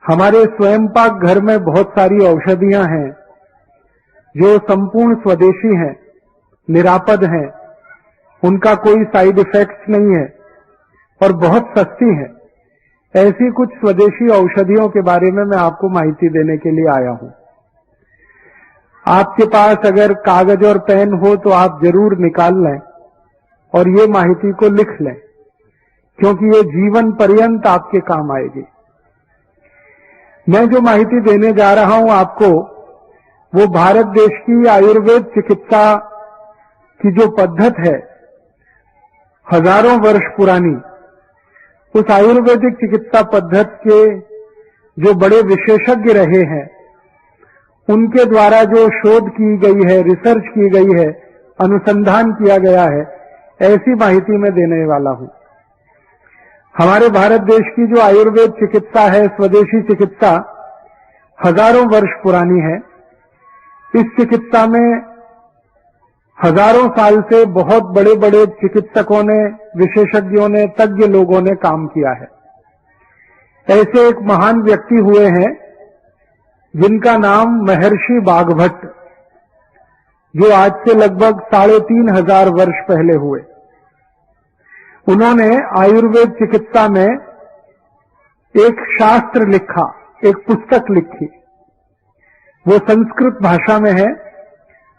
हमारे स्वयं पाक घर में बहुत सारी औषधियां हैं जो संपूर्ण स्वदेशी हैं, निरापद हैं, उनका कोई साइड इफेक्ट्स नहीं है और बहुत सस्ती है। ऐसी कुछ स्वदेशी औषधियों के बारे में मैं आपको माहिती देने के लिए आया हूं। आपके पास अगर कागज और पेन हो तो आप जरूर निकाल लें और ये माहिती को लिख लें, क्योंकि ये जीवन पर्यंत आपके काम आएगी। मैं जो माहिती देने जा रहा हूं आपको, वो भारत देश की आयुर्वेद चिकित्सा की जो पद्धत है, हजारों वर्ष पुरानी, उस आयुर्वेदिक चिकित्सा पद्धत के जो बड़े विशेषज्ञ रहे हैं, उनके द्वारा जो शोध की गई है, रिसर्च की गई है, अनुसंधान किया गया है, ऐसी माहिती मैं देने वाला हूं। हमारे भारत देश की जो आयुर्वेद चिकित्सा है, स्वदेशी चिकित्सा, हजारों वर्ष पुरानी है। इस चिकित्सा में हजारों साल से बहुत बड़े बड़े चिकित्सकों ने, विशेषज्ञों ने, तज्ञ लोगों ने काम किया है। ऐसे एक महान व्यक्ति हुए हैं जिनका नाम महर्षि बाघभट्ट, जो आज से लगभग 3500 वर्ष पहले हुए। उन्होंने आयुर्वेद चिकित्सा में एक शास्त्र लिखा, एक पुस्तक लिखी। वो संस्कृत भाषा में है।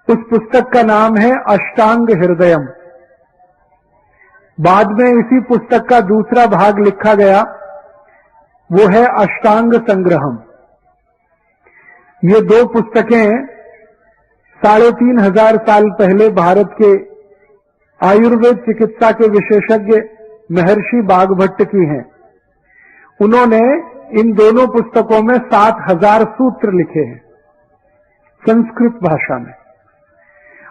उस पुस्तक का नाम है अष्टांग हृदयम। बाद में इसी पुस्तक का दूसरा भाग लिखा गया, वो है अष्टांग संग्रहम। ये दो पुस्तकें 3500 साल पहले भारत के आयुर्वेद चिकित्सा के विशेषज्ञ महर्षि बाघभट्ट की हैं। उन्होंने इन दोनों पुस्तकों में 7000 सूत्र लिखे हैं संस्कृत भाषा में,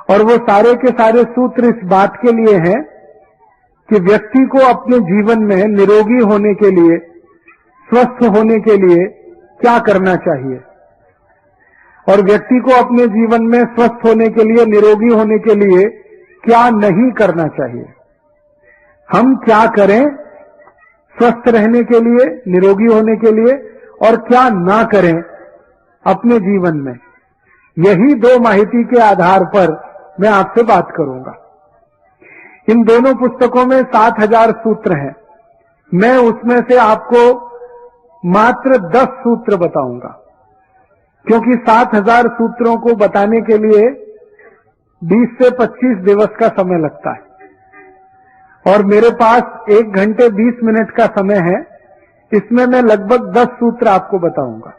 और वो सारे के सारे सूत्र इस बात के लिए हैं कि व्यक्ति को अपने जीवन में निरोगी होने के लिए, स्वस्थ होने के लिए क्या करना चाहिए, और व्यक्ति को अपने जीवन में स्वस्थ होने के लिए, निरोगी होने के लिए क्या नहीं करना चाहिए। हम क्या करें स्वस्थ रहने के लिए, निरोगी होने के लिए, और क्या ना करें अपने जीवन में। यही दो माहिती के आधार पर मैं आपसे बात करूंगा। इन दोनों पुस्तकों में 7000 सूत्र हैं। मैं उसमें से आपको मात्र 10 सूत्र बताऊंगा, क्योंकि 7000 सूत्रों को बताने के लिए 20 से 25 दिवस का समय लगता है, और मेरे पास 1 घंटे 20 मिनट का समय है। इसमें मैं लगभग 10 सूत्र आपको बताऊंगा,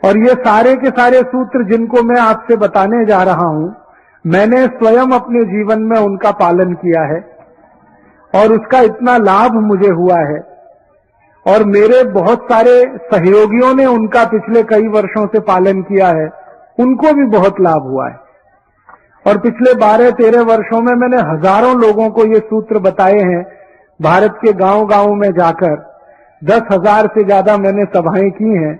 और ये सारे के सारे सूत्र जिनको मैं आपसे बताने जा रहा हूं, मैंने स्वयं अपने जीवन में उनका पालन किया है, और उसका इतना लाभ मुझे हुआ है, और मेरे बहुत सारे सहयोगियों ने उनका पिछले कई वर्षों से पालन किया है, उनको भी बहुत लाभ हुआ है। और पिछले 12-13 वर्षों में मैंने हजारों लोगों को ये सूत्र बताए हैं। भारत के गांव-गांव में जाकर 10,000 से ज्यादा मैंने सभाएं की हैं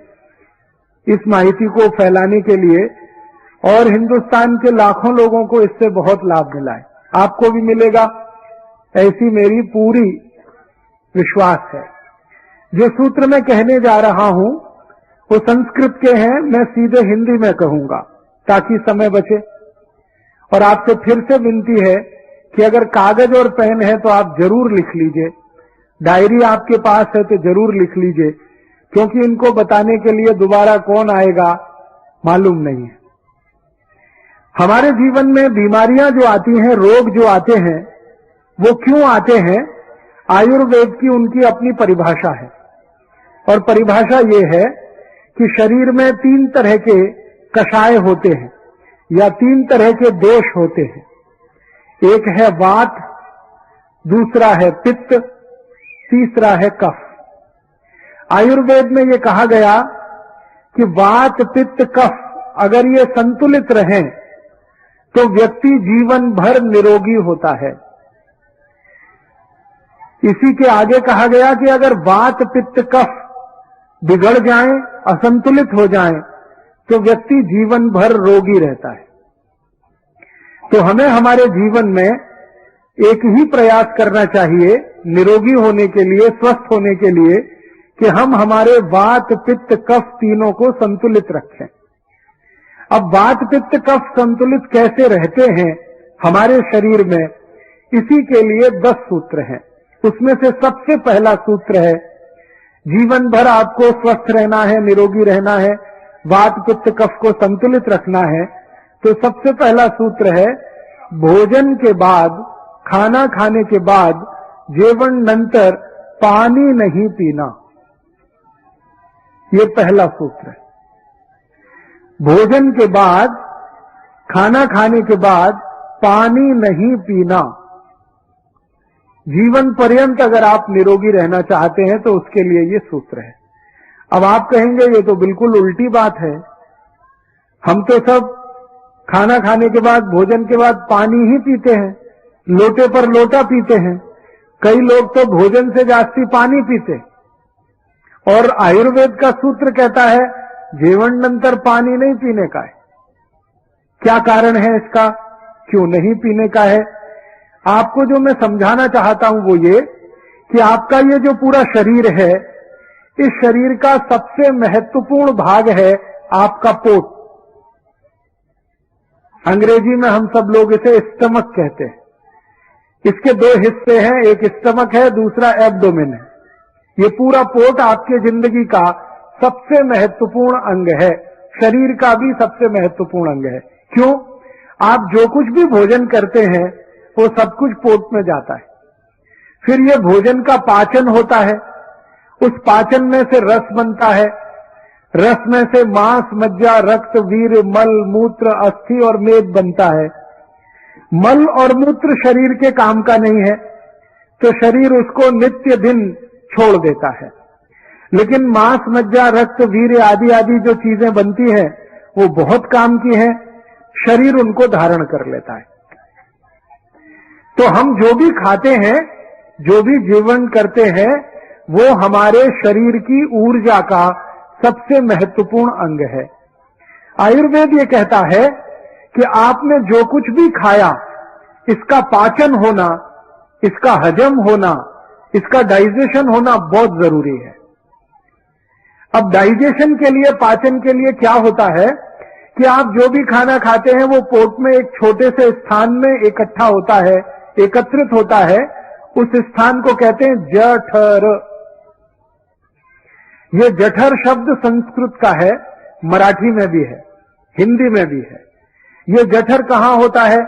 इस माहिती को फैलाने के लिए, और हिंदुस्तान के लाखों लोगों को इससे बहुत लाभ मिला है। आपको भी मिलेगा, ऐसी मेरी पूरी विश्वास है। जो सूत्र मैं कहने जा रहा हूं वो संस्कृत के हैं, मैं सीधे हिंदी में कहूंगा ताकि समय बचे। और आपसे फिर से विनती है कि अगर कागज और पेन है तो आप जरूर लिख लीजिए, डायरी आपके पास है तो जरूर लिख लीजिए, क्योंकि इनको बताने के लिए दोबारा कौन आएगा मालूम नहीं है। हमारे जीवन में बीमारियां जो आती हैं, रोग जो आते हैं, वो क्यों आते हैं? आयुर्वेद की उनकी अपनी परिभाषा है, और परिभाषा ये है कि शरीर में 3 तरह के कषाय होते हैं या 3 तरह के दोष होते हैं। एक है वात, दूसरा है पित्त, तीसरा है कफ। आयुर्वेद में ये कहा गया कि वात, पित्त, कफ अगर ये संतुलित रहें तो व्यक्ति जीवन भर निरोगी होता है। इसी के आगे कहा गया कि अगर वात, पित्त, कफ बिगड़ जाएं, असंतुलित हो जाएं, तो व्यक्ति जीवन भर रोगी रहता है। तो हमें हमारे जीवन में एक ही प्रयास करना चाहिए निरोगी होने के लिए, स्वस्थ होने के लिए, कि हम हमारे वात पित्त कफ तीनों को संतुलित रखें। अब वात पित्त कफ संतुलित कैसे रहते हैं हमारे शरीर में, इसी के लिए 10 सूत्र हैं। उसमें से सबसे पहला सूत्र है, जीवन भर आपको स्वस्थ रहना है, निरोगी रहना है, वात पित्त कफ को संतुलित रखना है, तो सबसे पहला सूत्र है, भोजन के बाद, खाना खाने के बाद जेवण नंतर पानी नहीं पीना। ये पहला सूत्र है। भोजन के बाद, खाना खाने के बाद पानी नहीं पीना। जीवन पर्यंत अगर आप निरोगी रहना चाहते हैं तो उसके लिए ये सूत्र है। अब आप कहेंगे ये तो बिल्कुल उल्टी बात है, हम तो सब खाना खाने के बाद, भोजन के बाद पानी ही पीते हैं, लोटे पर लोटा पीते हैं। कई लोग तो भोजन से जास्ती पानी पीते। और आयुर्वेद का सूत्र कहता है जेवण नंतर पानी नहीं पीने का है। क्या कारण है इसका, क्यों नहीं पीने का है? आपको जो मैं समझाना चाहता हूं वो ये कि आपका ये जो पूरा शरीर है, इस शरीर का सबसे महत्वपूर्ण भाग है आपका पोट। अंग्रेजी में हम सब लोग इसे स्टमक कहते हैं। इसके 2 हिस्से हैं, एक स्टमक है, दूसरा एब्डोमेन है। ये पूरा पोट आपके जिंदगी का सबसे महत्वपूर्ण अंग है, शरीर का भी सबसे महत्वपूर्ण अंग है। क्यों? आप जो कुछ भी भोजन करते हैं वो सब कुछ पोट में जाता है। फिर ये भोजन का पाचन होता है, उस पाचन में से रस बनता है, रस में से मांस, मज्जा, रक्त, वीर्य, मल, मूत्र, अस्थि और मेद बनता है। मल और मूत्र शरीर के काम का नहीं है, तो शरीर उसको नित्य दिन छोड़ देता है। लेकिन मांस, मज्जा, रक्त, वीर्य आदि आदि जो चीजें बनती हैं वो बहुत काम की हैं, शरीर उनको धारण कर लेता है। तो हम जो भी खाते हैं, जो भी जीवन करते हैं, वो हमारे शरीर की ऊर्जा का सबसे महत्वपूर्ण अंग है। आयुर्वेद ये कहता है कि आपने जो कुछ भी खाया, इसका पाचन होना, इसका हजम होना, इसका डाइजेशन होना बहुत जरूरी है। अब डाइजेशन के लिए, पाचन के लिए क्या होता है कि आप जो भी खाना खाते हैं वो पोट में एक छोटे से स्थान में इकट्ठा होता है, एकत्रित होता है। उस स्थान को कहते हैं जठर। ये जठर शब्द संस्कृत का है, मराठी में भी है, हिंदी में भी है। ये जठर कहां होता है?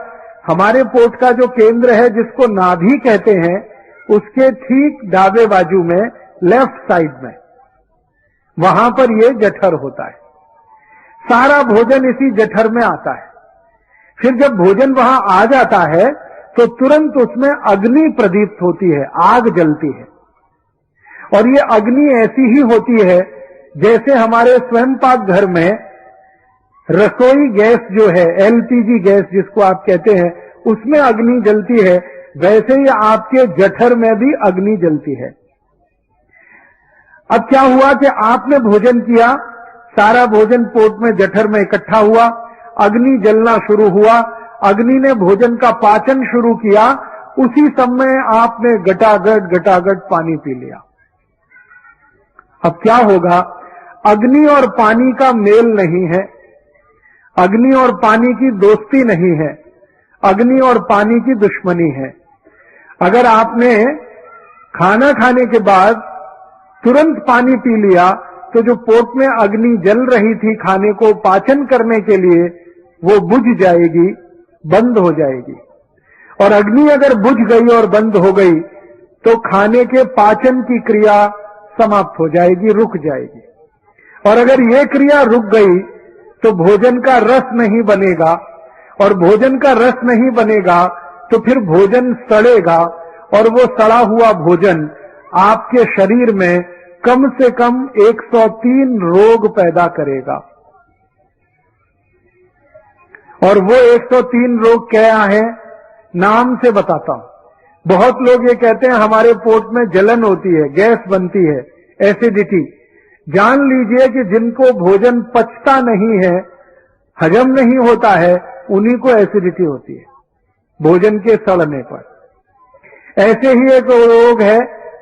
हमारे पोट का जो केंद्र है, जिसको नाभि कहते हैं, उसके ठीक दावे बाजू में, लेफ्ट साइड में, वहां पर ये जठर होता है। सारा भोजन इसी जठर में आता है। फिर जब भोजन वहां आ जाता है तो तुरंत उसमें अग्नि प्रदीप्त होती है, आग जलती है। और ये अग्नि ऐसी ही होती है जैसे हमारे स्वयं पाक घर में रसोई गैस जो है, एलपीजी गैस जिसको आप कहते हैं, उसमें अग्नि जलती है, वैसे ही आपके जठर में भी अग्नि जलती है। अब क्या हुआ कि आपने भोजन किया, सारा भोजन पोट में, जठर में इकट्ठा हुआ, अग्नि जलना शुरू हुआ, अग्नि ने भोजन का पाचन शुरू किया, उसी समय आपने गटागट पानी पी लिया। अब क्या होगा? अग्नि और पानी का मेल नहीं है, अग्नि और पानी की दोस्ती नहीं है, अग्नि और पानी की दुश्मनी है। अगर आपने खाना खाने के बाद तुरंत पानी पी लिया तो जो पोट में अग्नि जल रही थी खाने को पाचन करने के लिए, वो बुझ जाएगी, बंद हो जाएगी। और अग्नि अगर बुझ गई और बंद हो गई तो खाने के पाचन की क्रिया समाप्त हो जाएगी, रुक जाएगी। और अगर ये क्रिया रुक गई तो भोजन का रस नहीं बनेगा, और भोजन का रस नहीं बनेगा तो फिर भोजन सड़ेगा, और वो सड़ा हुआ भोजन आपके शरीर में कम से कम 103 रोग पैदा करेगा। और वो 103 रोग क्या है, नाम से बताता हूं। बहुत लोग ये कहते हैं हमारे पोट में जलन होती है, गैस बनती है, एसिडिटी। जान लीजिए कि जिनको भोजन पचता नहीं है, हजम नहीं होता है, उन्हीं को एसिडिटी होती है, भोजन के सड़ने पर। ऐसे ही एक रोग है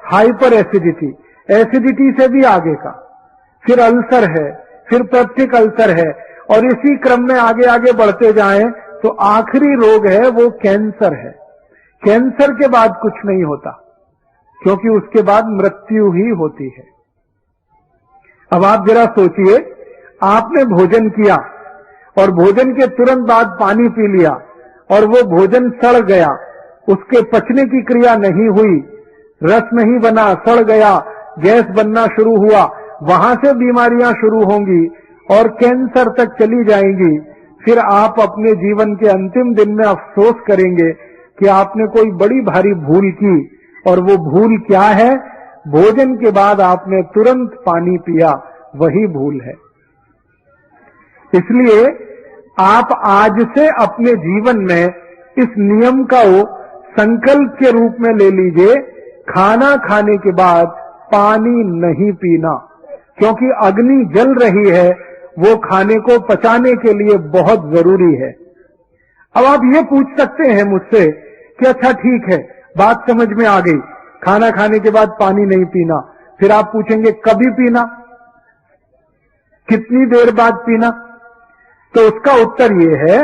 हाइपर एसिडिटी। एसिडिटी से भी आगे का, फिर अल्सर है, फिर पेप्टिक अल्सर है, और इसी क्रम में आगे आगे बढ़ते जाएं तो आखिरी रोग है वो कैंसर है। कैंसर के बाद कुछ नहीं होता, क्योंकि उसके बाद मृत्यु ही होती है। अब आप जरा सोचिए, आपने भोजन किया और भोजन के तुरंत बाद पानी पी लिया और वो भोजन सड़ गया, उसके पचने की क्रिया नहीं हुई, रस नहीं बना, सड़ गया, गैस बनना शुरू हुआ, वहां से बीमारियां शुरू होंगी और कैंसर तक चली जाएंगी। फिर आप अपने जीवन के अंतिम दिन में अफसोस करेंगे कि आपने कोई बड़ी भारी भूल की, और वो भूल क्या है? भोजन के बाद आपने तुरंत पानी पिया, वही भूल है। इसलिए आप आज से अपने जीवन में इस नियम का संकल्प के रूप में ले लीजिए, खाना खाने के बाद पानी नहीं पीना, क्योंकि अग्नि जल रही है, वो खाने को पचाने के लिए बहुत जरूरी है। अब आप ये पूछ सकते हैं मुझसे कि अच्छा ठीक है, बात समझ में आ गई, खाना खाने के बाद पानी नहीं पीना। फिर आप पूछेंगे कभी पीना, कितनी देर बाद पीना? तो उसका उत्तर ये है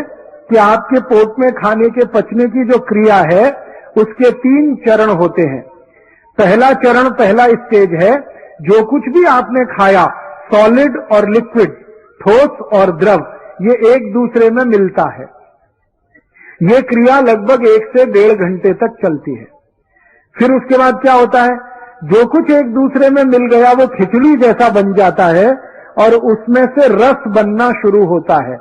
कि आपके पेट में खाने के पचने की जो क्रिया है उसके 3 चरण होते हैं। पहला चरण, पहला स्टेज है, जो कुछ भी आपने खाया, सॉलिड और लिक्विड, ठोस और द्रव, ये एक दूसरे में मिलता है। ये क्रिया लगभग 1 से 1.5 घंटे तक चलती है। फिर उसके बाद क्या होता है? जो कुछ एक दूसरे में मिल गया वो खिचड़ी जैसा बन जाता है और उसमें से रस बनना शुरू होता है।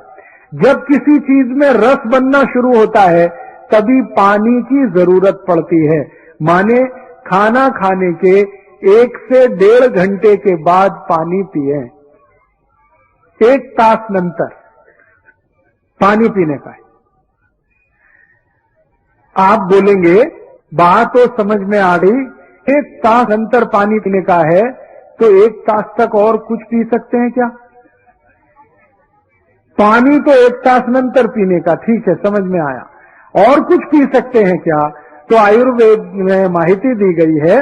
जब किसी चीज में रस बनना शुरू होता है तभी पानी की जरूरत पड़ती है। माने खाना खाने के 1 से 1.5 घंटे के बाद पानी पिए, 1 तास नंतर पानी पीने का है। आप बोलेंगे बात तो समझ में आ गई, 1 तास अंतर पानी पीने का है, तो 1 तास तक और कुछ पी सकते हैं क्या? पानी तो 1 तास नंतर पीने का, ठीक है, समझ में आया। और कुछ पी सकते हैं क्या? तो आयुर्वेद में माहिती दी गई है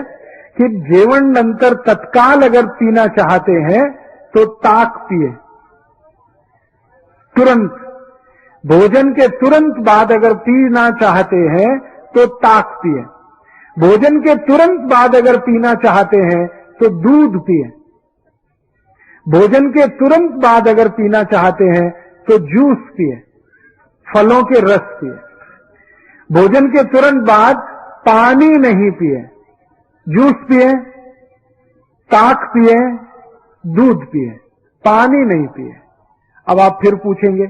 कि जेवण नंतर तत्काल अगर पीना चाहते हैं तो ताक पिए, तुरंत। भोजन के तुरंत बाद अगर पीना चाहते हैं तो ताक पिए। भोजन के तुरंत बाद अगर पीना चाहते हैं तो दूध पिए। भोजन के तुरंत बाद अगर पीना चाहते हैं तो जूस पिए, फलों के रस पिए। भोजन के तुरंत बाद पानी नहीं पिए, जूस पिए, ताक पिए, दूध पिए, पानी नहीं पिए। अब आप फिर पूछेंगे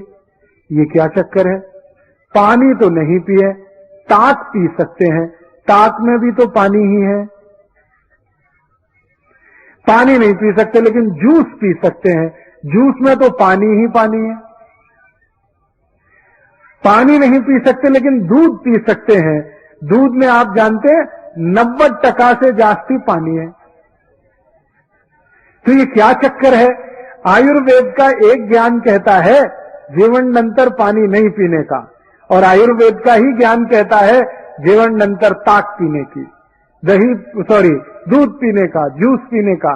ये क्या चक्कर है? पानी तो नहीं पिए, ताक पी सकते हैं, ताक में भी तो पानी ही है। पानी नहीं पी सकते लेकिन जूस पी सकते हैं, जूस में तो पानी ही पानी है। पानी नहीं पी सकते लेकिन दूध पी सकते हैं, दूध में आप जानते हैं 90% से जास्ती पानी है। तो ये क्या चक्कर है? आयुर्वेद का एक ज्ञान कहता है जीवन नंतर पानी नहीं पीने का, और आयुर्वेद का ही ज्ञान कहता है जीवन नंतर ताक पीने की, दूध पीने का, जूस पीने का,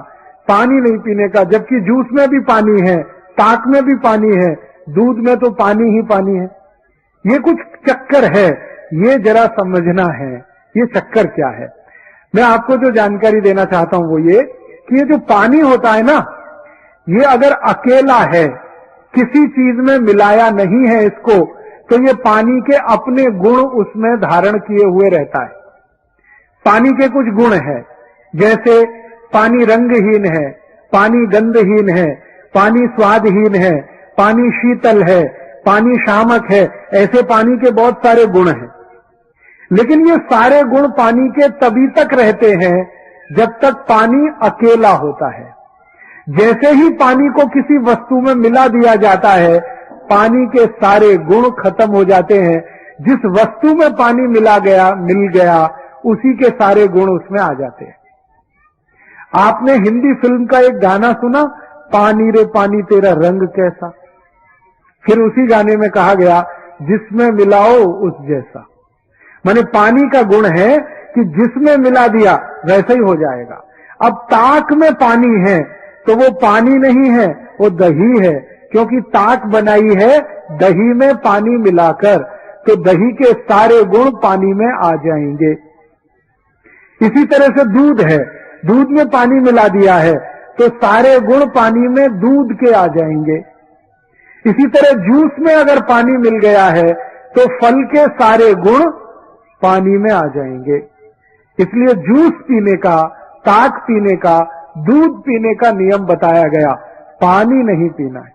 पानी नहीं पीने का। जबकि जूस में भी पानी है, ताक में भी पानी है, दूध में तो पानी ही पानी है। ये कुछ चक्कर है, ये जरा समझना है ये चक्कर क्या है। मैं आपको जो जानकारी देना चाहता हूं वो ये कि ये जो पानी होता है ना, ये अगर अकेला है, किसी चीज में मिलाया नहीं है इसको, तो ये पानी के अपने गुण उसमें धारण किए हुए रहता है। पानी के कुछ गुण हैं, जैसे पानी रंगहीन है, पानी गंधहीन है, पानी स्वादहीन है, पानी शीतल है, पानी शामक है। ऐसे पानी के बहुत सारे गुण हैं। लेकिन ये सारे गुण पानी के तभी तक रहते हैं जब तक पानी अकेला होता है। जैसे ही पानी को किसी वस्तु में मिला दिया जाता है, पानी के सारे गुण खत्म हो जाते हैं। जिस वस्तु में पानी मिल गया उसी के सारे गुण उसमें आ जाते हैं। आपने हिंदी फिल्म का एक गाना सुना, पानी रे पानी तेरा रंग कैसा। फिर उसी गाने में कहा गया जिसमें मिलाओ उस जैसा। माने पानी का गुण है कि जिसमें मिला दिया वैसा ही हो जाएगा। अब ताक में पानी है तो वो पानी नहीं है, वो दही है, क्योंकि ताक बनाई है दही में पानी मिलाकर, तो दही के सारे गुण पानी में आ जाएंगे। इसी तरह से दूध है, दूध में पानी मिला दिया है तो सारे गुण पानी में दूध के आ जाएंगे। इसी तरह जूस में अगर पानी मिल गया है तो फल के सारे गुण पानी में आ जाएंगे। इसलिए जूस पीने का, ताक पीने का, दूध पीने का नियम बताया गया, पानी नहीं पीना है।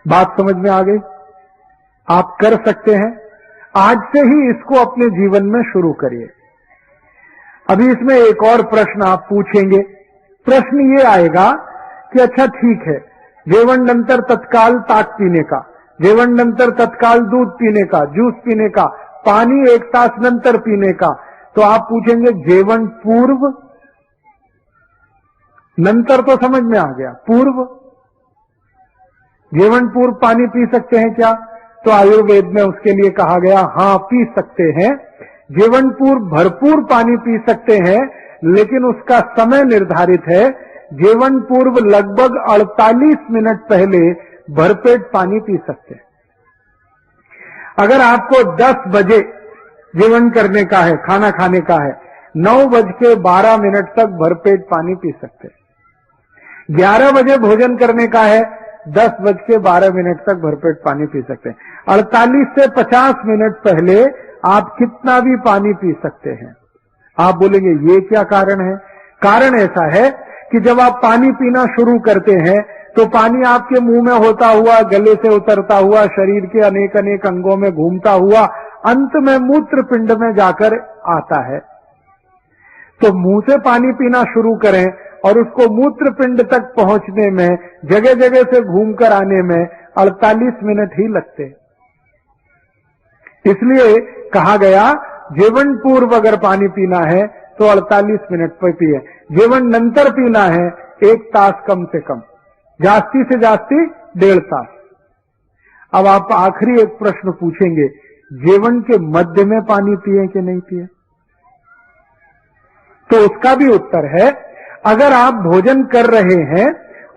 बात समझ में आ गई? आप कर सकते हैं, आज से ही इसको अपने जीवन में शुरू करिए। अभी इसमें एक और प्रश्न आप पूछेंगे। प्रश्न ये आएगा कि अच्छा ठीक है, जेवण नंतर तत्काल ताक पीने का, जेवण नंतर तत्काल दूध पीने का, जूस पीने का, पानी 1 तास नंतर पीने का, तो आप पूछेंगे जेवण पूर्व? नंतर तो समझ में आ गया, पूर्व? जेवण पूर्व पानी पी सकते हैं क्या? तो आयुर्वेद में उसके लिए कहा गया हां पी सकते हैं, जेवण पूर्व भरपूर पानी पी सकते हैं, लेकिन उसका समय निर्धारित है। जेवण पूर्व लगभग 48 मिनट पहले भरपेट पानी पी सकते हैं। अगर आपको 10 बजे जेवण करने का है, खाना खाने का है, 9:12 तक भरपेट पानी पी सकते हैं। 11 बजे भोजन करने का है, 10:12 तक भरपेट पानी पी सकते हैं। 48 से 50 मिनट पहले आप कितना भी पानी पी सकते हैं। आप बोलेंगे ये क्या कारण है? कारण ऐसा है कि जब आप पानी पीना शुरू करते हैं तो पानी आपके मुंह में होता हुआ, गले से उतरता हुआ, शरीर के अनेक अनेक अंगों में घूमता हुआ अंत में मूत्र पिंड में जाकर आता है। तो मुंह से पानी पीना शुरू करें और उसको मूत्र पिंड तक पहुंचने में, जगह जगह से घूमकर आने में 48 मिनट ही लगते हैं। इसलिए कहा गया जेवण पूर्व अगर पानी पीना है तो 48 मिनट पर पिए, जेवण नंतर पीना है 1 तास कम से कम, जास्ती से जास्ती 1.5 तास। अब आप आखिरी एक प्रश्न पूछेंगे, जेवण के मध्य में पानी पिए कि नहीं पिए? तो उसका भी उत्तर है, अगर आप भोजन कर रहे हैं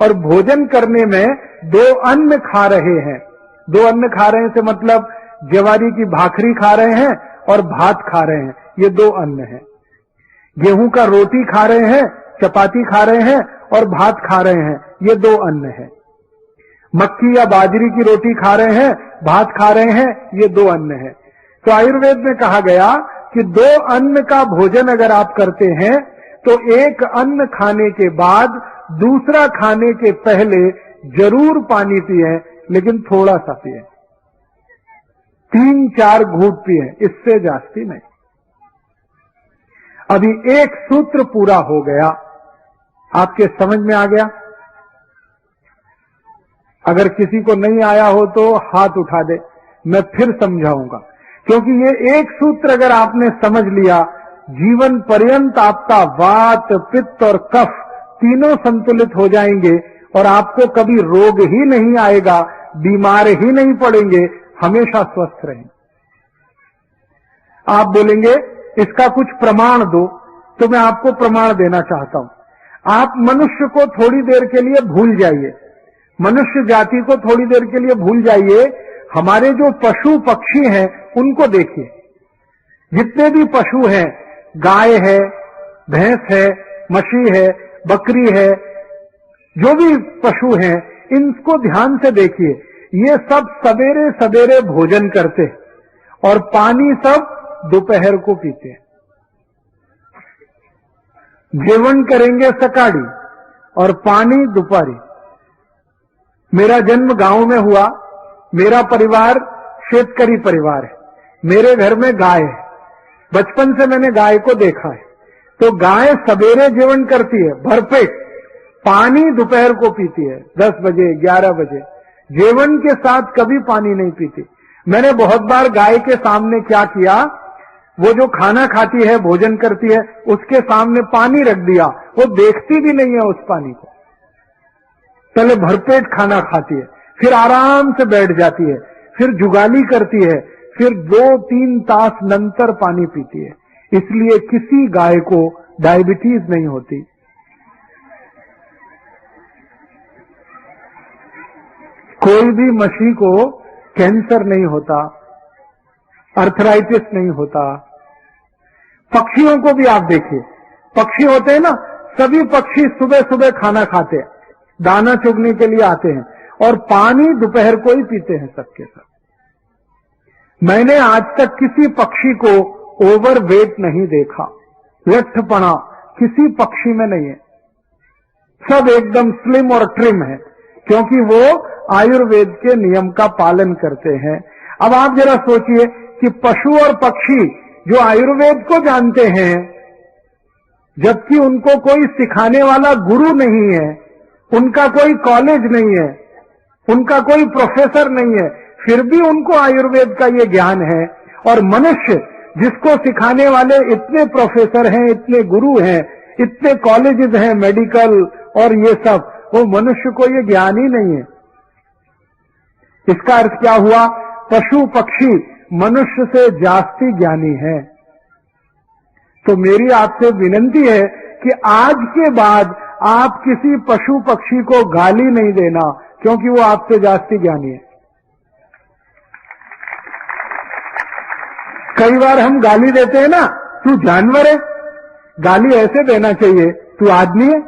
और भोजन करने में 2 अन्न खा रहे हैं, 2 अन्न खा रहे हैं से मतलब ज्वारी की भाखरी खा रहे हैं और भात खा रहे हैं, ये 2 अन्न हैं। गेहूं का रोटी खा रहे हैं, चपाती खा रहे हैं और भात खा रहे हैं, ये 2 अन्न है। मक्की या बाजरी की रोटी खा रहे हैं, भात खा रहे हैं, ये 2 अन्न है। तो आयुर्वेद में कहा गया कि 2 अन्न का भोजन अगर आप करते हैं तो एक अन्न खाने के बाद दूसरा खाने के पहले जरूर पानी पिए, लेकिन थोड़ा सा पिए, 3-4 घूंट पिए, इससे जास्ती नहीं। अभी एक सूत्र पूरा हो गया, आपके समझ में आ गया? अगर किसी को नहीं आया हो तो हाथ उठा दे, मैं फिर समझाऊंगा, क्योंकि ये एक सूत्र अगर आपने समझ लिया, जीवन पर्यंत आपका वात, पित्त और कफ तीनों संतुलित हो जाएंगे और आपको कभी रोग ही नहीं आएगा, बीमार ही नहीं पड़ेंगे, हमेशा स्वस्थ रहेंगे। आप बोलेंगे इसका कुछ प्रमाण दो, तो मैं आपको प्रमाण देना चाहता हूं। आप मनुष्य को थोड़ी देर के लिए भूल जाइए, मनुष्य जाति को थोड़ी देर के लिए भूल जाइए, हमारे जो पशु पक्षी हैं उनको देखिए। जितने भी पशु हैं, गाय है, भैंस है, मछली है, बकरी है, जो भी पशु हैं, इनको ध्यान से देखिए। ये सब सवेरे सवेरे भोजन करते हैं और पानी सब दोपहर को पीते हैं। जेवण करेंगे सकाळी और पानी दोपहरी। मेरा जन्म गांव में हुआ, मेरा परिवार शेतकरी परिवार है, मेरे घर में गाय है, बचपन से मैंने गाय को देखा है। तो गाय सवेरे जेवण करती है भरपेट, पानी दोपहर को पीती है 10 बजे 11 बजे, जेवण के साथ कभी पानी नहीं पीती। मैंने बहुत बार गाय के सामने क्या किया, वो जो खाना खाती है, भोजन करती है, उसके सामने पानी रख दिया, वो देखती भी नहीं है उस पानी को। पहले भरपेट खाना खाती है, फिर आराम से बैठ जाती है, फिर जुगाली करती है, फिर 2-3 तास नंतर पानी पीती है। इसलिए किसी गाय को डायबिटीज नहीं होती। कोई भी मछली को कैंसर नहीं होता, अर्थराइटिस नहीं होता। पक्षियों को भी आप देखिए, पक्षी होते हैं ना, सभी पक्षी सुबह सुबह खाना खाते हैं, दाना चुगने के लिए आते हैं और पानी दोपहर को ही पीते हैं सबके सब। मैंने आज तक किसी पक्षी को ओवरवेट नहीं देखा, लट्ठपना किसी पक्षी में नहीं है, सब एकदम स्लिम और ट्रिम है, क्योंकि वो आयुर्वेद के नियम का पालन करते हैं। अब आप जरा सोचिए कि पशु और पक्षी जो आयुर्वेद को जानते हैं, जबकि उनको कोई सिखाने वाला गुरु नहीं है, उनका कोई कॉलेज नहीं है, उनका कोई प्रोफेसर नहीं है, फिर भी उनको आयुर्वेद का ये ज्ञान है। और मनुष्य जिसको सिखाने वाले इतने प्रोफेसर हैं, इतने गुरु हैं, इतने कॉलेजेस हैं मेडिकल और ये सब, वो मनुष्य को ये ज्ञान ही नहीं है। इसका अर्थ क्या हुआ? पशु पक्षी मनुष्य से जास्ती ज्ञानी है। तो मेरी आपसे विनती है कि आज के बाद आप किसी पशु पक्षी को गाली नहीं देना, क्योंकि वो आपसे जास्ती ज्ञानी है। कई बार हम गाली देते हैं ना, तू जानवर है, गाली ऐसे देना चाहिए, तू आदमी है,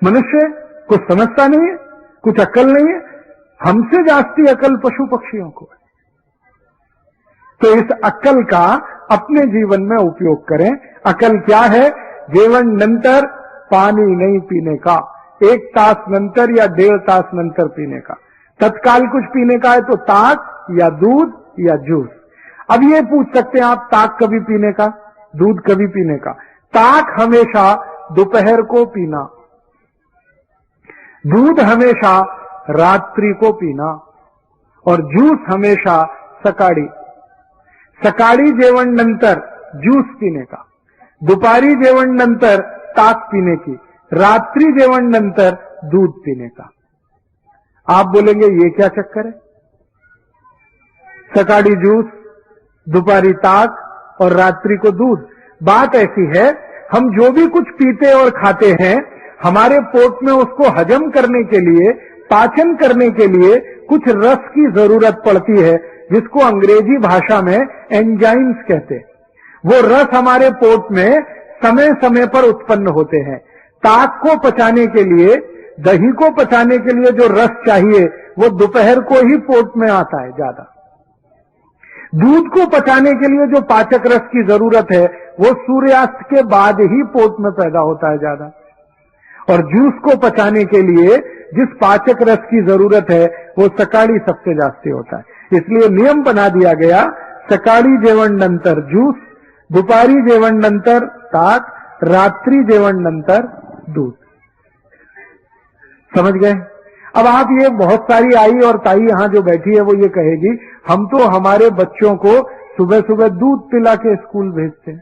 मनुष्य है, कुछ समझता नहीं है, कुछ अक्ल नहीं है। हमसे जास्ती अक्ल पशु पक्षियों को है। तो इस अक्ल का अपने जीवन में उपयोग करें। अक्ल क्या है? जेवण नंतर पानी नहीं पीने का, 1 तास नंतर या 1.5 तास नंतर पीने का। तत्काल कुछ पीने का है तो ताक या दूध या जूस। अब ये पूछ सकते हैं आप, ताक कभी पीने का, दूध कभी पीने का? ताक हमेशा दोपहर को पीना, दूध हमेशा रात्रि को पीना और जूस हमेशा सकाळी। सकाळी जेवण नंतर जूस पीने का, दुपारी जेवण नंतर ताक पीने की, रात्रि जेवण नंतर दूध पीने का। आप बोलेंगे ये क्या चक्कर है? सकाळी जूस, दोपहरी ताक और रात्रि को दूध। बात ऐसी है, हम जो भी कुछ पीते और खाते हैं, हमारे पेट में उसको हजम करने के लिए, पाचन करने के लिए कुछ रस की जरूरत पड़ती है, जिसको अंग्रेजी भाषा में एंजाइम्स कहते हैं। वो रस हमारे पेट में समय समय पर उत्पन्न होते हैं। ताक को पचाने के लिए, दही को पचाने के लिए जो रस चाहिए, वो दोपहर को ही पेट में आता है ज्यादा। दूध को पचाने के लिए जो पाचक रस की जरूरत है, वो सूर्यास्त के बाद ही पेट में पैदा होता है ज्यादा। और जूस को पचाने के लिए जिस पाचक रस की जरूरत है, वो सकाळी सबसे जास्ती होता है। इसलिए नियम बना दिया गया, सकाळी जेवण नंतर जूस, दुपारी जेवण नंतर ताक, रात्रि जेवण नंतर दूध। समझ गए? अब आप ये बहुत सारी आई और ताई यहां जो बैठी है वो ये कहेगी, हम तो हमारे बच्चों को सुबह सुबह दूध पिला के स्कूल भेजते हैं।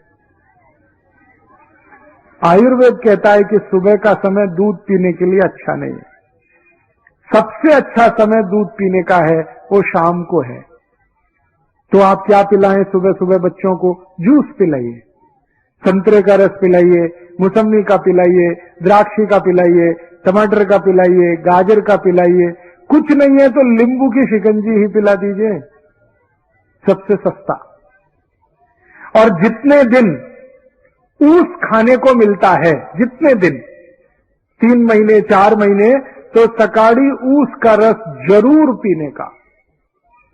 आयुर्वेद कहता है कि सुबह का समय दूध पीने के लिए अच्छा नहीं है। सबसे अच्छा समय दूध पीने का है वो शाम को है। तो आप क्या पिलाएं सुबह सुबह बच्चों को? जूस पिलाइए, संतरे का रस पिलाइए, मौसमी का पिलाइए, द्राक्षी का पिलाइए, टमाटर का पिलाइए, गाजर का पिलाइए। कुछ नहीं है तो नींबू की शिकंजी ही पिला दीजिए, सबसे सस्ता। और जितने दिन ऊस खाने को मिलता है, जितने दिन, 3 महीने 4 महीने, तो सकाळी ऊस का रस जरूर पीने का,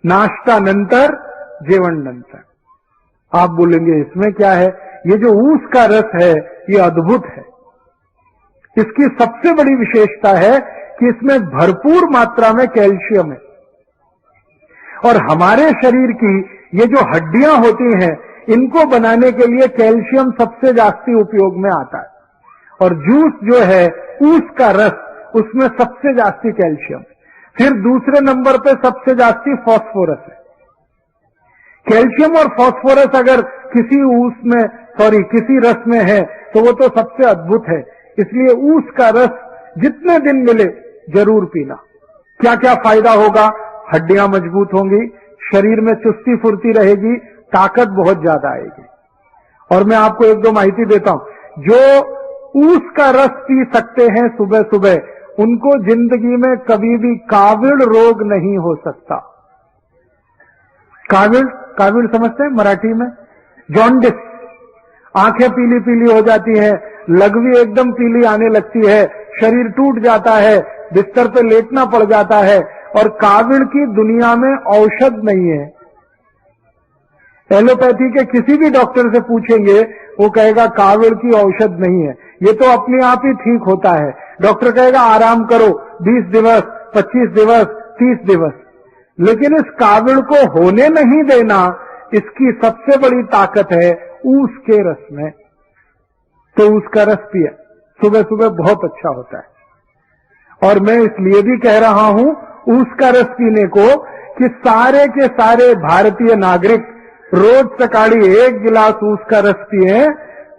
नाश्ता नंतर, जेवण नंतर। आप बोलेंगे इसमें क्या है? ये जो ऊस का रस है ये अद्भुत है। इसकी सबसे बड़ी विशेषता है कि इसमें भरपूर मात्रा में कैल्शियम है। और हमारे शरीर की ये जो हड्डियां होती हैं, इनको बनाने के लिए कैल्शियम सबसे जास्ती उपयोग में आता है। और जूस जो है, ऊस का रस, उसमें सबसे जास्ती कैल्शियम। फिर दूसरे नंबर पे सबसे जास्ती फास्फोरस है। कैल्शियम और फास्फोरस अगर किसी किसी रस में है तो वो तो सबसे अद्भुत है। इसलिए ऊस का रस जितने दिन मिले जरूर पीना। क्या क्या फायदा होगा? हड्डियां मजबूत होंगी, शरीर में चुस्ती फुर्ती रहेगी, ताकत बहुत ज्यादा आएगी। और मैं आपको 1-2 माहिती देता हूं। जो ऊस का रस पी सकते हैं सुबह सुबह, उनको जिंदगी में कभी भी काविड़ रोग नहीं हो सकता। काविड़, काविड़ समझते हैं मराठी में? जॉन्डिस, आंखें पीली पीली हो जाती हैं, लघवी एकदम पीली आने लगती है, शरीर टूट जाता है, बिस्तर पे लेटना पड़ जाता है, और काविड़ की दुनिया में औषध नहीं है। एलोपैथी के किसी भी डॉक्टर से पूछेंगे, वो कहेगा काविड़ की औषध नहीं है, ये तो अपने आप ही ठीक होता है। डॉक्टर कहेगा आराम करो 20 दिवस, 25 दिवस, 30 दिवस, लेकिन इस काविड़ को होने नहीं देना, इसकी सबसे बड़ी ताकत है ऊस के रस में। तो उसका रस पिए, सुबह सुबह बहुत अच्छा होता है। और मैं इसलिए भी कह रहा हूं ऊस का रस पीने को कि सारे के सारे भारतीय नागरिक रोज सकाळी 1 गिलास ऊस का रस पिए,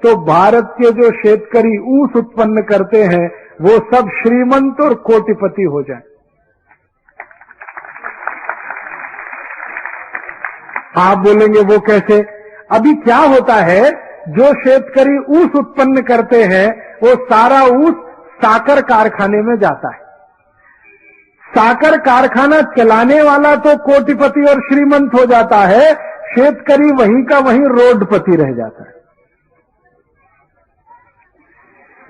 तो भारत के जो शेतकरी ऊस उत्पन्न करते हैं वो सब श्रीमंत और कोटिपति हो जाएं। आप बोलेंगे वो कैसे? अभी क्या होता है, जो शेतकरी ऊस उत्पन्न करते हैं वो सारा ऊस साकर कारखाने में जाता है। साकर कारखाना चलाने वाला तो कोटिपति और श्रीमंत हो जाता है, शेतकरी वहीं का वहीं रोडपति रह जाता है।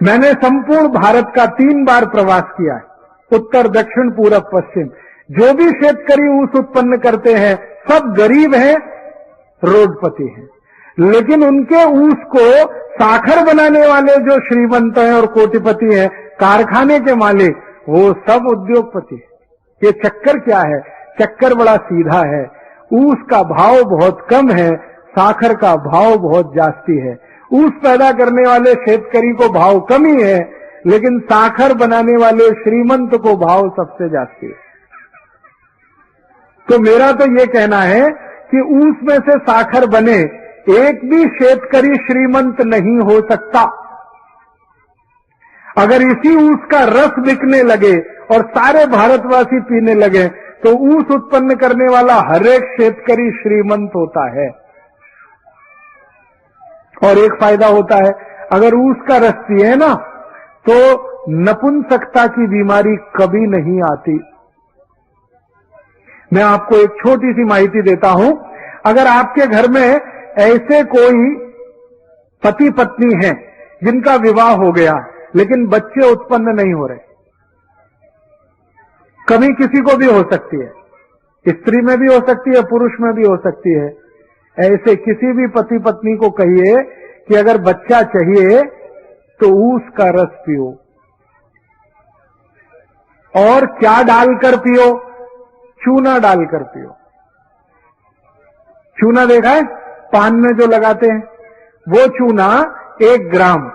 मैंने संपूर्ण भारत का 3 बार प्रवास किया है, उत्तर, दक्षिण, पूरब, पश्चिम। जो भी शेतकरी ऊस उत्पन्न करते हैं सब गरीब हैं, रोडपति हैं, लेकिन उनके ऊस को साखर बनाने वाले जो श्रीमंत हैं और कोटिपति हैं, कारखाने के मालिक, वो सब उद्योगपति हैं। ये चक्कर क्या है? चक्कर बड़ा सीधा है। ऊस का भाव बहुत कम है, साखर का भाव बहुत जास्ती है। ऊस पैदा करने वाले शेतकरी को भाव कम ही है, लेकिन साखर बनाने वाले श्रीमंत को भाव सबसे जास्ती है। तो मेरा तो ये कहना है कि ऊस में से साखर बने, एक भी शेतकरी श्रीमंत नहीं हो सकता। अगर इसी ऊस का रस बिकने लगे और सारे भारतवासी पीने लगे, तो ऊस उत्पन्न करने वाला हर एक शेतकरी श्रीमंत होता है। और एक फायदा होता है, अगर ऊस का रस पिए ना, तो नपुंसकता की बीमारी कभी नहीं आती। मैं आपको एक छोटी सी माहिती देता हूं। अगर आपके घर में ऐसे कोई पति पत्नी हैं जिनका विवाह हो गया लेकिन बच्चे उत्पन्न नहीं हो रहे, कभी किसी को भी हो सकती है, स्त्री में भी हो सकती है, पुरुष में भी हो सकती है, ऐसे किसी भी पति पत्नी को कहिए कि अगर बच्चा चाहिए तो ऊस का रस पियो। और क्या डालकर पियो? चूना डालकर पियो। चूना देखा है पान में जो लगाते हैं, वो चूना 1 ग्राम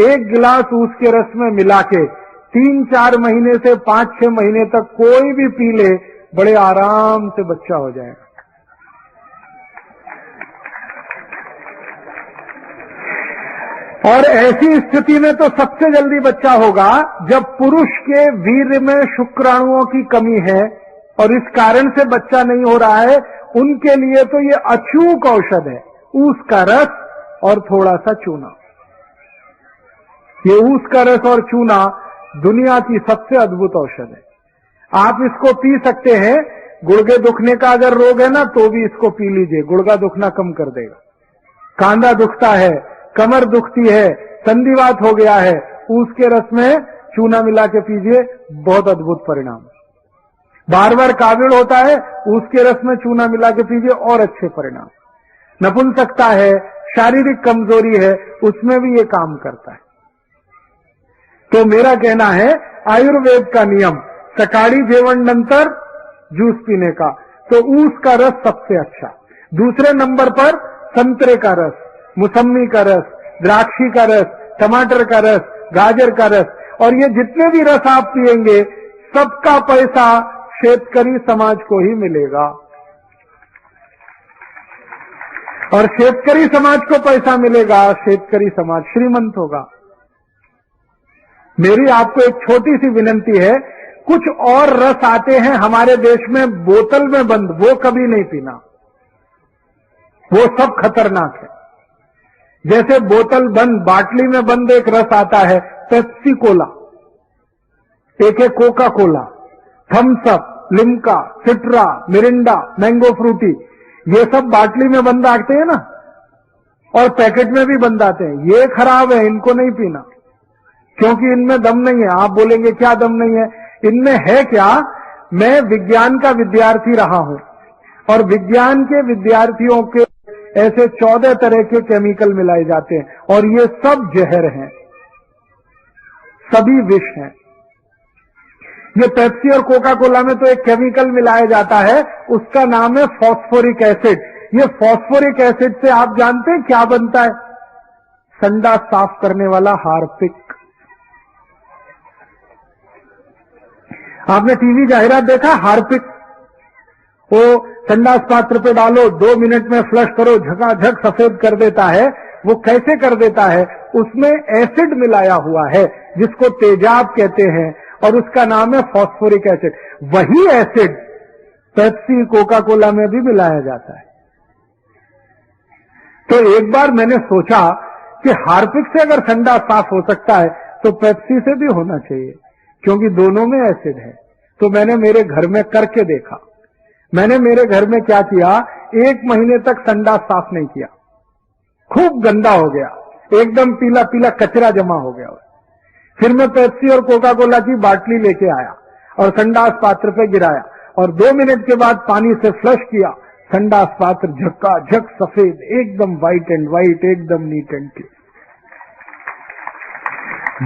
1 गिलास ऊस के रस में मिला के 3-4 महीने से 5-6 महीने तक कोई भी पी ले, बड़े आराम से बच्चा हो जाएगा। और ऐसी स्थिति में तो सबसे जल्दी बच्चा होगा जब पुरुष के वीर्य में शुक्राणुओं की कमी है और इस कारण से बच्चा नहीं हो रहा है, उनके लिए तो ये अचूक औषध है, ऊस का रस और थोड़ा सा चूना। ये ऊस का रस और चूना दुनिया की सबसे अद्भुत औषध है। आप इसको पी सकते हैं। गुर्गे दुखने का अगर रोग है ना, तो भी इसको पी लीजिए, गुर्गा दुखना कम कर देगा। कांधा दुखता है, कमर दुखती है, संधिवात हो गया है, ऊस के रस में चूना मिला के पीजिए, बहुत अद्भुत परिणाम। बार बार काविड़ होता है, ऊस के रस में चूना मिला के पीजिए, और अच्छे परिणाम। नपुंसकता है, शारीरिक कमजोरी है, उसमें भी ये काम करता है। तो मेरा कहना है आयुर्वेद का नियम, सकाळी जेवण नंतर जूस पीने का, तो ऊस का रस सबसे अच्छा। दूसरे नंबर पर संतरे का रस, मौसमी का रस, द्राक्षी का रस, टमाटर का रस, गाजर का रस, और ये जितने भी रस आप पिएंगे सबका पैसा शेतकरी समाज को ही मिलेगा। और शेतकरी समाज को पैसा मिलेगा, शेतकरी समाज श्रीमंत होगा। मेरी आपको एक छोटी सी विनती है, कुछ और रस आते हैं हमारे देश में बोतल में बंद, वो कभी नहीं पीना, वो सब खतरनाक है। जैसे बोतल बंद, बाटली में बंद एक रस आता है पेप्सी कोला, एक है Coca Cola, Thums Up, Limca, Citra, Mirinda, mango Frooti, ये सब बाटली में बंद आते हैं ना, और पैकेट में भी बंद आते हैं। ये खराब है, इनको नहीं पीना, क्योंकि इनमें दम नहीं है। आप बोलेंगे क्या दम नहीं है, इनमें है क्या? मैं विज्ञान का विद्यार्थी रहा हूं, और विज्ञान के विद्यार्थियों के ऐसे 14 तरह के केमिकल मिलाए जाते हैं, और ये सब जहर हैं, सभी विष हैं। ये पेप्सी और कोका कोला में तो एक केमिकल मिलाया जाता है, उसका नाम है फॉस्फोरिक एसिड। ये फॉस्फोरिक एसिड से आप जानते हैं क्या बनता है? संडास साफ करने वाला हार्पिक। आपने टीवी जाहिरात देखा? हार्पिक, वो संडास पात्र पे डालो, 2 मिनट में फ्लश करो, झकाझक सफेद कर देता है। वो कैसे कर देता है? उसमें एसिड मिलाया हुआ है जिसको तेजाब कहते हैं, और उसका नाम है फॉस्फोरिक एसिड। वही एसिड पेप्सी कोका कोला में भी मिलाया जाता है। तो एक बार मैंने सोचा कि हार्पिक से अगर संडास साफ हो सकता है तो पेप्सी से भी होना चाहिए, क्योंकि दोनों में एसिड है। तो मैंने मेरे घर में करके देखा। मैंने मेरे घर में क्या किया, 1 महीने तक संडास साफ नहीं किया, खूब गंदा हो गया, एकदम पीला पीला कचरा जमा हो गया। फिर मैं पेप्सी और कोका कोला की बाटली लेके आया और संडास पात्र पे गिराया, और 2 मिनट के बाद पानी से फ्लश किया। संडास पात्र झक्काझक सफेद, एकदम व्हाइट एंड व्हाइट, एकदम नीट एंड क्लीन।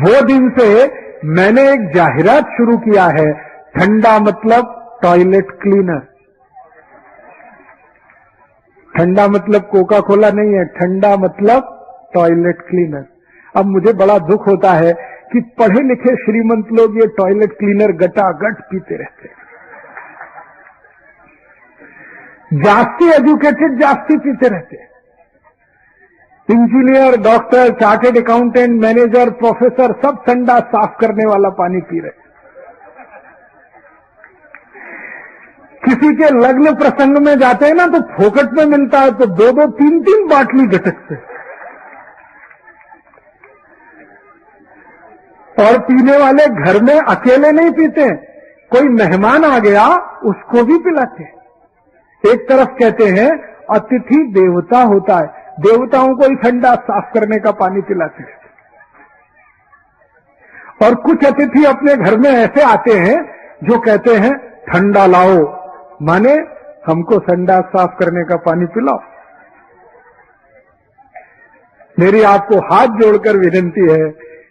वो दिन से मैंने एक जाहिरात शुरू किया है, ठंडा मतलब टॉयलेट क्लीनर। ठंडा मतलब कोका कोला नहीं है, ठंडा मतलब टॉयलेट क्लीनर। अब मुझे बड़ा दुख होता है कि पढ़े लिखे श्रीमंत लोग ये टॉयलेट क्लीनर गटागट पीते रहते हैं। जास्ती एजुकेटेड जास्ती पीते रहते हैं। Engineer, doctor, chartered accountant, manager, professor सब संडास साफ करने वाला पानी पी रहे। किसी के लग्न प्रसंग में जाते हैं ना तो फोकट में मिलता है, तो 2-2, 3-3 बाटली गटकते। और पीने वाले घर में अकेले नहीं पीते, कोई मेहमान आ गया उसको भी पिलाते। एक तरफ कहते हैं अतिथि देवता होता है, देवताओं को ही ठंडा साफ करने का पानी पिलाते हैं। और कुछ अतिथि अपने घर में ऐसे आते हैं जो कहते हैं ठंडा लाओ, माने हमको संडास साफ करने का पानी पिलाओ। मेरी आपको हाथ जोड़कर विनती है,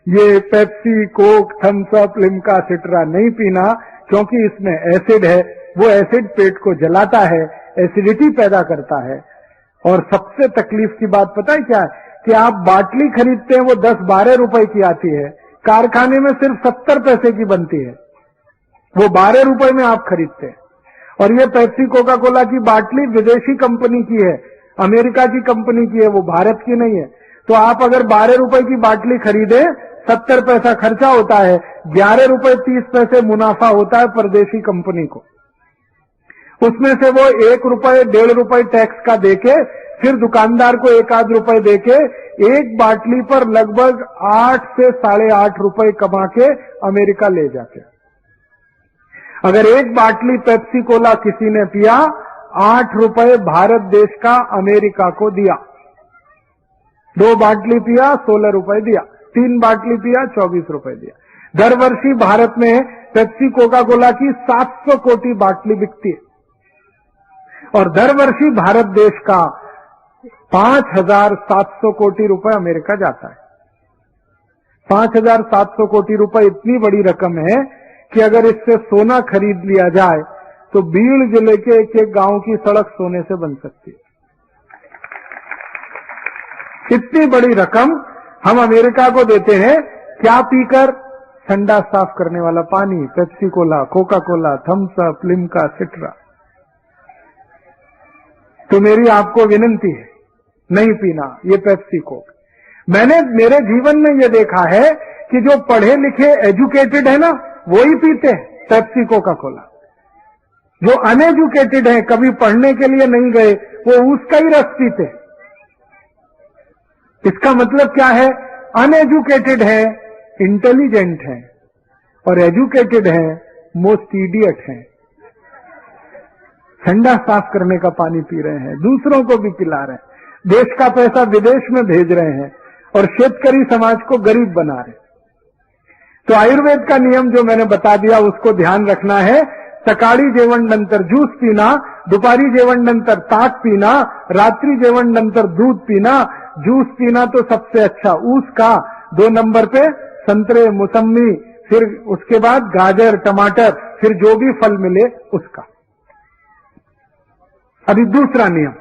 ये Pepsi, Coke, Thums Up, Limca, Citra नहीं पीना, क्योंकि इसमें एसिड है। वो एसिड पेट को जलाता है, एसिडिटी पैदा करता है। और सबसे तकलीफ की बात पता है क्या है? कि आप बाटली खरीदते हैं, वो 10-12 रुपए की आती है, कारखाने में सिर्फ 70 पैसे की बनती है, वो 12 रुपए में आप खरीदते हैं। और ये पेप्सी कोका कोला की बाटली विदेशी कंपनी की है, अमेरिका की कंपनी की है, वो भारत की नहीं है। तो आप अगर 12 रुपए की बाटली खरीदे, 70 पैसा खर्चा होता है, 11 रुपए 30 पैसे मुनाफा होता है परदेशी कंपनी को। उसमें से वो 1 रुपए 1.5 रुपए टैक्स का देके, फिर दुकानदार को 1-8 रुपए देके, एक बाटली पर लगभग 8 से 8.5 रुपए कमा के अमेरिका ले जाते। अगर एक बाटली पेप्सी कोला किसी ने पिया, 8 रुपए भारत देश का अमेरिका को दिया। 2 बाटली पिया 16 रुपए दिया, 3 बाटली पिया 24 रुपए दिया। दर वर्षी भारत में पेप्सी कोका कोला की 700 कोटी बाटली बिकती है, और दर वर्षी भारत देश का 5,700 कोटी रुपए अमेरिका जाता है। 5,700 कोटी रुपए इतनी बड़ी रकम है कि अगर इससे सोना खरीद लिया जाए तो बीड़ जिले के एक गांव की सड़क सोने से बन सकती है। इतनी बड़ी रकम हम अमेरिका को देते हैं, क्या पीकर? संडास साफ करने वाला पानी, Pepsi Cola, Coca Cola, Thums Up, Limca, Citra. तो मेरी आपको विनती है, नहीं पीना ये पेप्सी कोक। मैंने मेरे जीवन में ये देखा है कि जो पढ़े लिखे एजुकेटेड है ना, वो ही पीते हैं पेप्सी कोका कोला। जो अनएजुकेटेड है, कभी पढ़ने के लिए नहीं गए, वो उसका ही रस पीते। इसका मतलब क्या है? अनएजुकेटेड है, इंटेलिजेंट है, और एजुकेटेड हैं, मोस्ट इडियट हैं। ठंडा साफ करने का पानी पी रहे हैं, दूसरों को भी पिला रहे हैं, देश का पैसा विदेश में भेज रहे हैं और शेतकरी समाज को गरीब बना रहे हैं। तो आयुर्वेद का नियम जो मैंने बता दिया उसको ध्यान रखना है। सकाळी जेवण नंतर ज्यूस पीना, दुपारी जेवण नंतर ताक पीना, रात्रि जेवण नंतर दूध पीना। जूस पीना तो सबसे अच्छा उसका, 2 नंबर पे संतरे, मौसमी, फिर उसके बाद गाजर, टमाटर, फिर जो भी फल मिले उसका। अभी दूसरा नियम,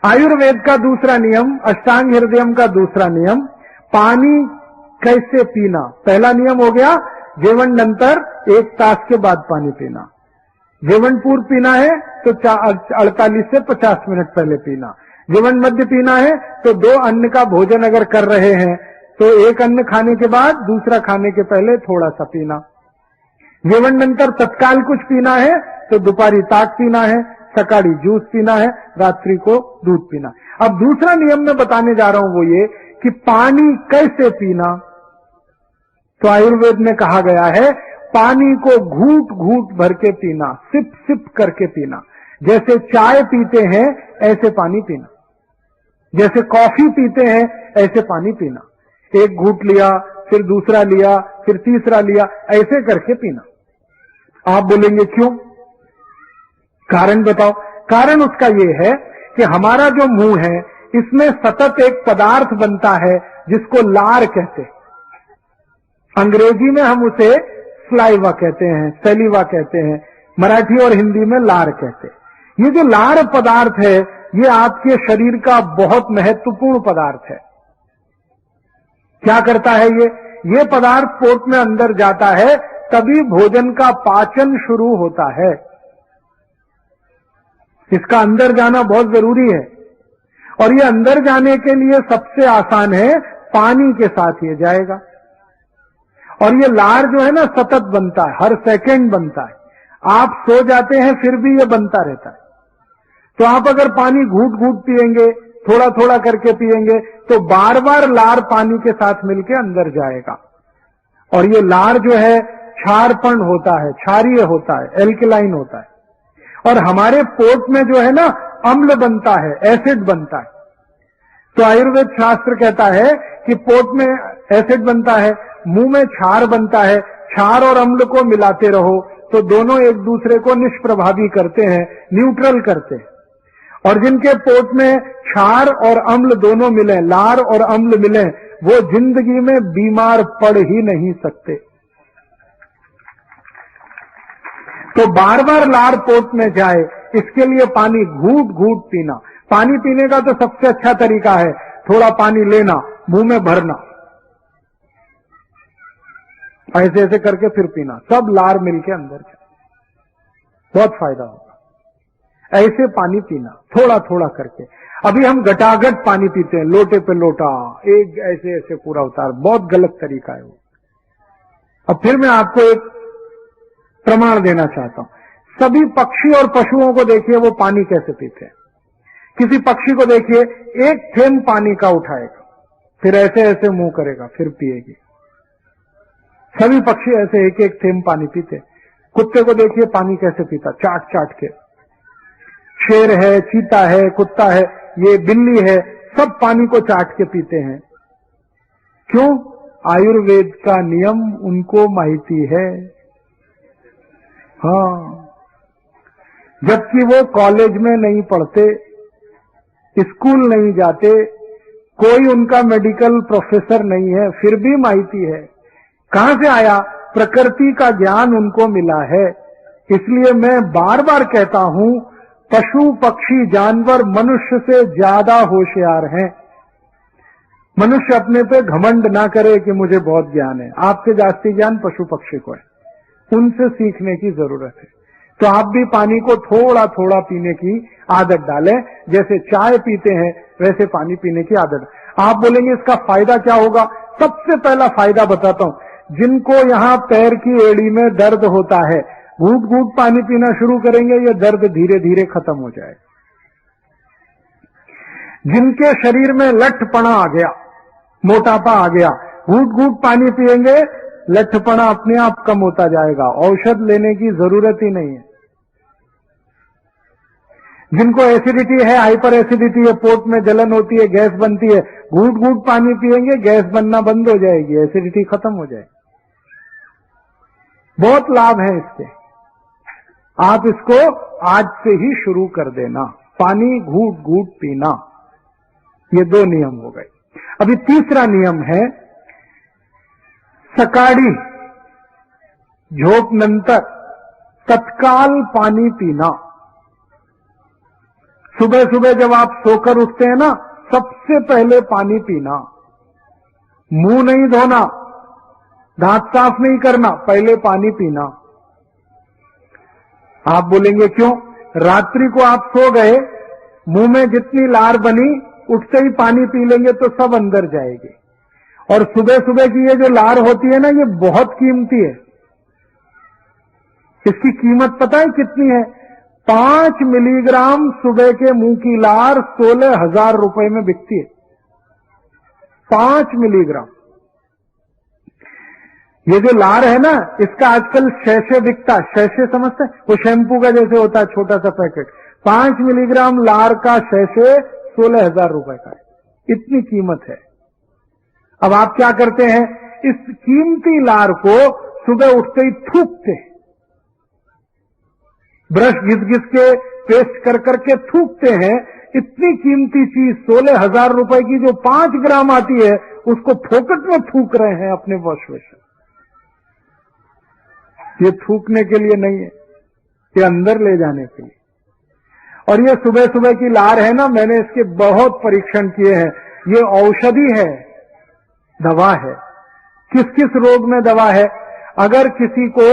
आयुर्वेद का दूसरा नियम, अष्टांग हृदयम का दूसरा नियम, पानी कैसे पीना। पहला नियम हो गया जेवण नंतर 1 तास के बाद पानी पीना। जेवण पूर्व पीना है तो 48 से 50 मिनट पहले पीना। जेवण मध्य पीना है तो 2 अन्न का भोजन अगर कर रहे हैं तो 1 अन्न खाने के बाद, दूसरा खाने के पहले थोड़ा सा पीना। जेवण नंतर तत्काल कुछ पीना है तो दोपहरी ताक पीना है, सकाळी जूस पीना है, रात्रि को दूध पीना। अब दूसरा नियम मैं बताने जा रहा हूं वो ये कि पानी कैसे पीना। तो आयुर्वेद में कहा गया है पानी को घूट घूट भर के पीना, सिप सिप करके पीना। जैसे चाय पीते हैं ऐसे पानी पीना, जैसे कॉफी पीते हैं ऐसे पानी पीना। 1 घूट लिया, फिर दूसरा लिया, फिर तीसरा लिया, ऐसे करके पीना। आप बोलेंगे क्यों? कारण बताओ। कारण उसका ये है कि हमारा जो मुंह है इसमें सतत एक पदार्थ बनता है जिसको लार कहते हैं। अंग्रेजी में हम उसे स्लाइवा कहते हैं, सैलिवा कहते हैं, मराठी और हिंदी में लार कहते हैं। ये जो लार पदार्थ है ये आपके शरीर का बहुत महत्वपूर्ण पदार्थ है। क्या करता है ये पदार्थ पेट में अंदर जाता है तभी भोजन का पाचन शुरू होता है। इसका अंदर जाना बहुत जरूरी है और ये अंदर जाने के लिए सबसे आसान है, पानी के साथ ये जाएगा। और ये लार जो है ना सतत बनता है, हर सेकंड बनता है। आप सो जाते हैं फिर भी ये बनता रहता है। तो आप अगर पानी घूट घूट पिएंगे, थोड़ा थोड़ा करके पिएंगे तो बार बार लार पानी के साथ मिलके अंदर जाएगा। और ये लार जो है क्षारपण होता है, क्षारीय होता है, एल्कलाइन होता है। और हमारे पेट में जो है ना अम्ल बनता है, एसिड बनता है। तो आयुर्वेद शास्त्र कहता है कि पेट में एसिड बनता है, मुंह में क्षार बनता है। क्षार और अम्ल को मिलाते रहो तो दोनों एक दूसरे को निष्प्रभावी करते हैं, न्यूट्रल करते हैं। और जिनके पेट में क्षार और अम्ल दोनों मिले, लार और अम्ल मिले, वो जिंदगी में बीमार पड़ ही नहीं सकते। तो बार बार लार पेट में जाए इसके लिए पानी घूट घूट पीना। पानी पीने का तो सबसे अच्छा तरीका है थोड़ा पानी लेना, मुंह में भरना, ऐसे ऐसे करके फिर पीना, सब लार मिलके अंदर जाए, बहुत फायदा होगा। ऐसे पानी पीना थोड़ा थोड़ा करके। अभी हम घटाघट पानी पीते हैं, लोटे पे लोटा, एक ऐसे ऐसे पूरा उतार, बहुत गलत तरीका है वो। अब फिर मैं आपको एक प्रमाण देना चाहता हूं। सभी पक्षी और पशुओं को देखिए वो पानी कैसे पीते हैं। किसी पक्षी को देखिए एक थेंब पानी का उठाएगा, फिर ऐसे ऐसे मुंह करेगा, फिर पिएगी। सभी पक्षी ऐसे एक एक थेंब पानी पीते। कुत्ते को देखिए पानी कैसे पीता, चाट चाट के। शेर है, चीता है, कुत्ता है, ये बिल्ली है, सब पानी को चाट के पीते हैं। क्यों? आयुर्वेद का नियम उनको माहिती है। हाँ, जबकि वो कॉलेज में नहीं पढ़ते, स्कूल नहीं जाते, कोई उनका मेडिकल प्रोफेसर नहीं है, फिर भी माहिती है। कहां से आया? प्रकृति का ज्ञान उनको मिला है। इसलिए मैं बार बार कहता हूं पशु पक्षी जानवर मनुष्य से ज्यादा होशियार हैं। मनुष्य अपने पे घमंड ना करे कि मुझे बहुत ज्ञान है। आपसे जास्ती ज्ञान पशु पक्षी को है, उनसे सीखने की जरूरत है। तो आप भी पानी को थोड़ा थोड़ा पीने की आदत डालें। जैसे चाय पीते हैं वैसे पानी पीने की आदत। आप बोलेंगे इसका फायदा क्या होगा? सबसे पहला फायदा बताता हूं। जिनको यहां पैर की एड़ी में दर्द होता है, घूट घूट पानी पीना शुरू करेंगे, ये दर्द धीरे धीरे खत्म हो जाएगा। जिनके शरीर में लठपना आ गया, मोटापा आ गया, घूट घूट पानी पिएंगे लठपना अपने आप कम होता जाएगा, औषध लेने की जरूरत ही नहीं है। जिनको एसिडिटी है, हाइपर एसिडिटी है, पोट में जलन होती है, गैस बनती है, घूट घूट पानी पिएंगे, गैस बनना बंद हो जाएगी, एसिडिटी खत्म हो जाएगी। बहुत लाभ है इसके। आप इसको आज से ही शुरू कर देना, पानी घूट घूट पीना। ये 2 नियम हो गए। अभी तीसरा नियम है सकाळी झोप नंतर तत्काल पानी पीना। सुबह सुबह जब आप सोकर उठते हैं ना, सबसे पहले पानी पीना, मुंह नहीं धोना, दांत साफ नहीं करना, पहले पानी पीना। आप बोलेंगे क्यों? रात्रि को आप सो गए, मुंह में जितनी लार बनी, उठते ही पानी पी लेंगे तो सब अंदर जाएगी। और सुबह सुबह की ये जो लार होती है ना, ये बहुत कीमती है। इसकी कीमत पता है कितनी है? 5 मिलीग्राम सुबह के मुंह की लार 16,000 रुपए में बिकती है। 5 मिलीग्राम। ये जो लार है ना, इसका आजकल शैशे बिकता। शैशे समझते हैं? वो शैम्पू का जैसे होता है, छोटा सा पैकेट। 5 मिलीग्राम लार का शैशे 16,000 रुपए का है। इतनी कीमत है। अब आप क्या करते हैं? इस कीमती लार को सुबह उठते ही थूकते हैं, ब्रश घिस घिस के पेस्ट कर करके थूकते हैं। इतनी कीमती चीज 16,000 रुपए की जो 5 ग्राम आती है, उसको फोकट में थूक रहे हैं अपने वॉश बेसिन। ये थूकने के लिए नहीं है, ये अंदर ले जाने के लिए। और ये सुबह सुबह की लार है ना, मैंने इसके बहुत परीक्षण किए हैं। ये औषधि है, दवा है। किस किस रोग में दवा है? अगर किसी को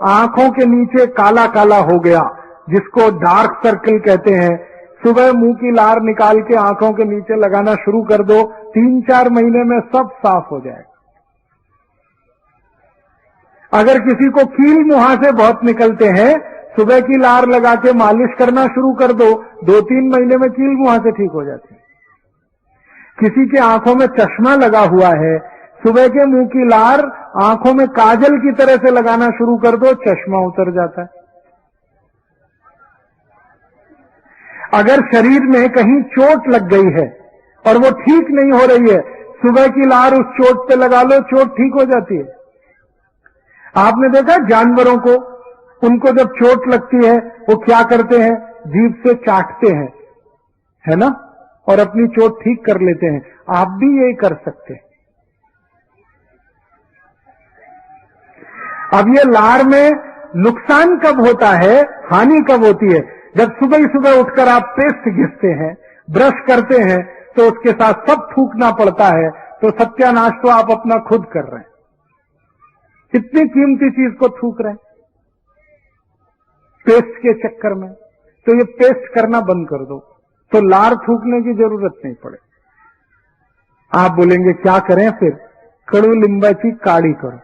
आंखों के नीचे काला काला हो गया, जिसको डार्क सर्कल कहते हैं, सुबह मुंह की लार निकाल के आंखों के नीचे लगाना शुरू कर दो, 3-4 महीने में सब साफ हो जाएगा। अगर किसी को कील मुहासे बहुत निकलते हैं, सुबह की लार लगा के मालिश करना शुरू कर दो, 2-3 महीने में कील मुहासे ठीक हो जाते हैं। किसी के आंखों में चश्मा लगा हुआ है, सुबह के मुंह की लार आंखों में काजल की तरह से लगाना शुरू कर दो, चश्मा उतर जाता है। अगर शरीर में कहीं चोट लग गई है और वो ठीक नहीं हो रही है, सुबह की लार उस चोट पे लगा लो, चोट ठीक हो जाती है। आपने देखा जानवरों को, उनको जब चोट लगती है वो क्या करते हैं? जीभ से चाटते हैं, है ना, और अपनी चोट ठीक कर लेते हैं। आप भी यही कर सकते हैं। अब ये लार में नुकसान कब होता है, हानि कब होती है? जब सुबह ही सुबह उठकर आप पेस्ट घिसते हैं, ब्रश करते हैं, तो उसके साथ सब थूकना पड़ता है, तो सत्यानाश तो आप अपना खुद कर रहे हैं। इतनी कीमती चीज को थूक रहे हैं पेस्ट के चक्कर में। तो ये पेस्ट करना बंद कर दो, तो लार थूकने की जरूरत नहीं पड़े। आप बोलेंगे क्या करें फिर? कडू लिंबाची काढ़ी करो।